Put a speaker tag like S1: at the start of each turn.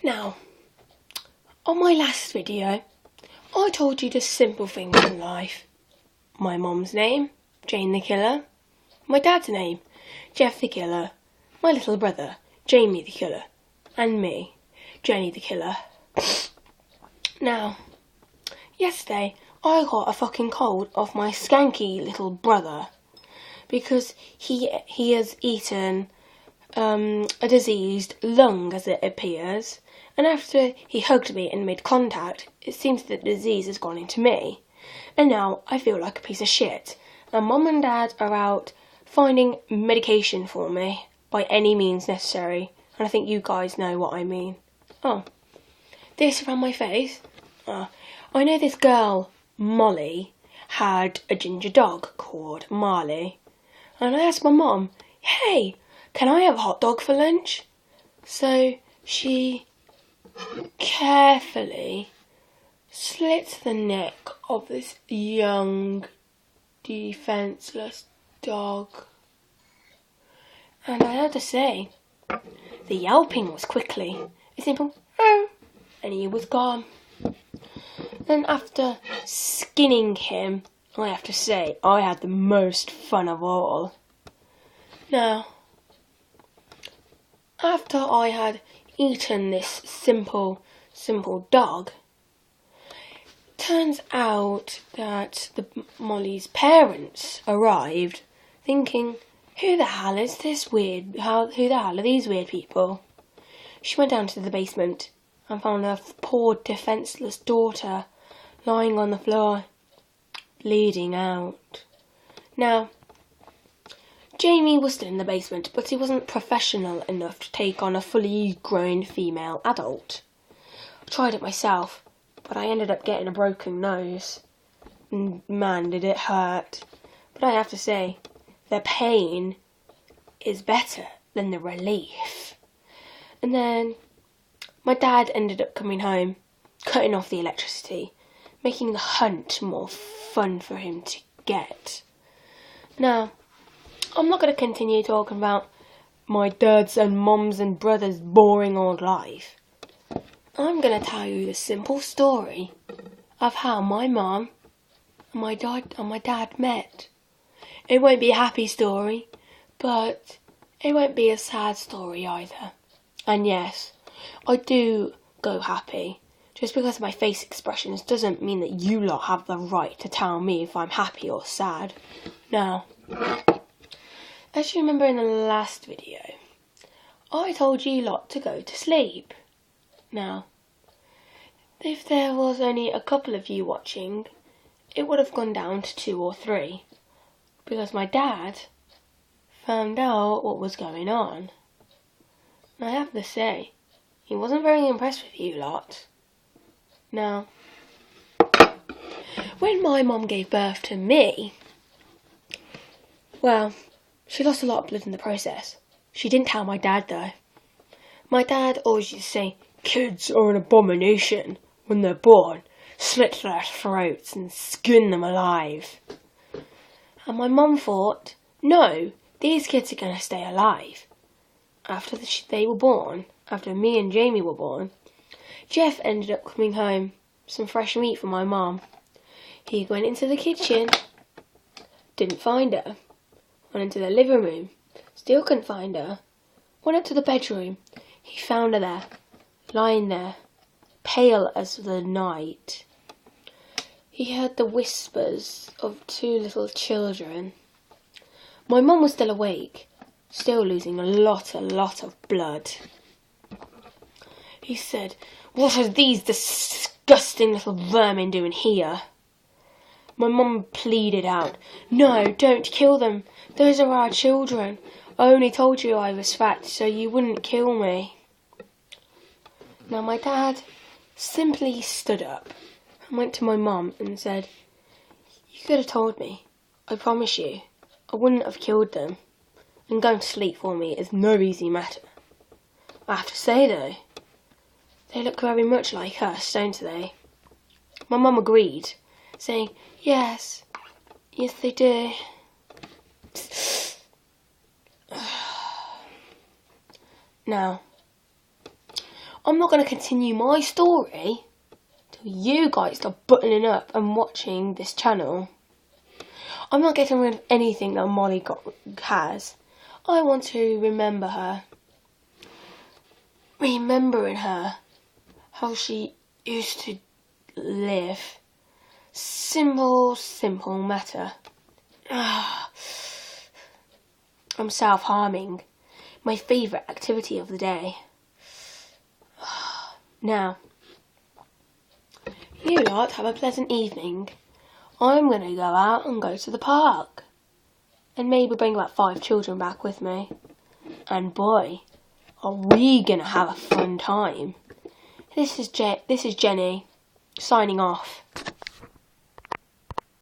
S1: Now, on my last video, I told you the simple things in life. My mum's name, Jane the Killer. My dad's name, Jeff the Killer. My little brother, Jamie the Killer. And me, Jenny the Killer. Now, yesterday, I got a fucking cold off my skanky little brother. Because he has eaten a diseased lung, as it appears. And after he hugged me and made contact, it seems that the disease has gone into me. And now I feel like a piece of shit. And Mum and Dad are out finding medication for me by any means necessary. And I think you guys know what I mean. Oh, this around my face? I know this girl, Molly, had a ginger dog called Marley. And I asked my mum, hey, can I have a hot dog for lunch? So she carefully slit the neck of this young, defenceless dog. And I had to say, the yelping was quickly a simple, and he was gone. Then after skinning him, I have to say, I had the most fun of all. Now, after I had eaten this simple dog, turns out that Molly's parents arrived thinking, who the hell is this weird, who the hell are these weird people? She went down to the basement and found her poor defenceless daughter lying on the floor, bleeding out. Now, Jamie was still in the basement, but he wasn't professional enough to take on a fully grown female adult. I tried it myself, but I ended up getting a broken nose. And man, did it hurt. But I have to say, the pain is better than the relief. And then my dad ended up coming home, cutting off the electricity, making the hunt more fun for him to get. Now, I'm not going to continue talking about my dad's and mum's and brother's boring old life. I'm going to tell you the simple story of how my mum and my dad met. It won't be a happy story, but it won't be a sad story either. And yes, I do go happy. Just because of my face expressions doesn't mean that you lot have the right to tell me if I'm happy or sad. Now, as you remember in the last video, I told you lot to go to sleep. Now, if there was only a couple of you watching, it would have gone down to 2 or 3. Because my dad found out what was going on. And I have to say, he wasn't very impressed with you lot. Now, when my mum gave birth to me, well, she lost a lot of blood in the process. She didn't tell my dad though. My dad always used to say, kids are an abomination when they're born. Slit their throats and skin them alive. And my mum thought, no, these kids are going to stay alive. After they were born, after me and Jamie were born, Jeff ended up coming home some fresh meat for my mum. He went into the kitchen, didn't find her. Went into the living room, still couldn't find her. Went up to the bedroom, he found her there, lying there, pale as the night. He heard the whispers of 2 little children. My mum was still awake, still losing a lot of blood. He said, what are these disgusting little vermin doing here? My mum pleaded out, no, don't kill them. Those are our children. I only told you I was fat so you wouldn't kill me. Now my dad simply stood up and went to my mum and said, you could have told me. I promise you, I wouldn't have killed them. And going to sleep for me is no easy matter. I have to say though, they look very much like us, don't they? My mum agreed, saying, yes they do. Now, I'm not going to continue my story till you guys stop buttoning up and watching this channel. I'm not getting rid of anything that Molly has. I want to remember her. Remembering her. How she used to live. Simple matter. I'm self-harming. My favourite activity of the day. Now, you lot have a pleasant evening. I'm going to go out and go to the park. And maybe bring about 5 children back with me. And boy, are we going to have a fun time. This is Jenny, signing off.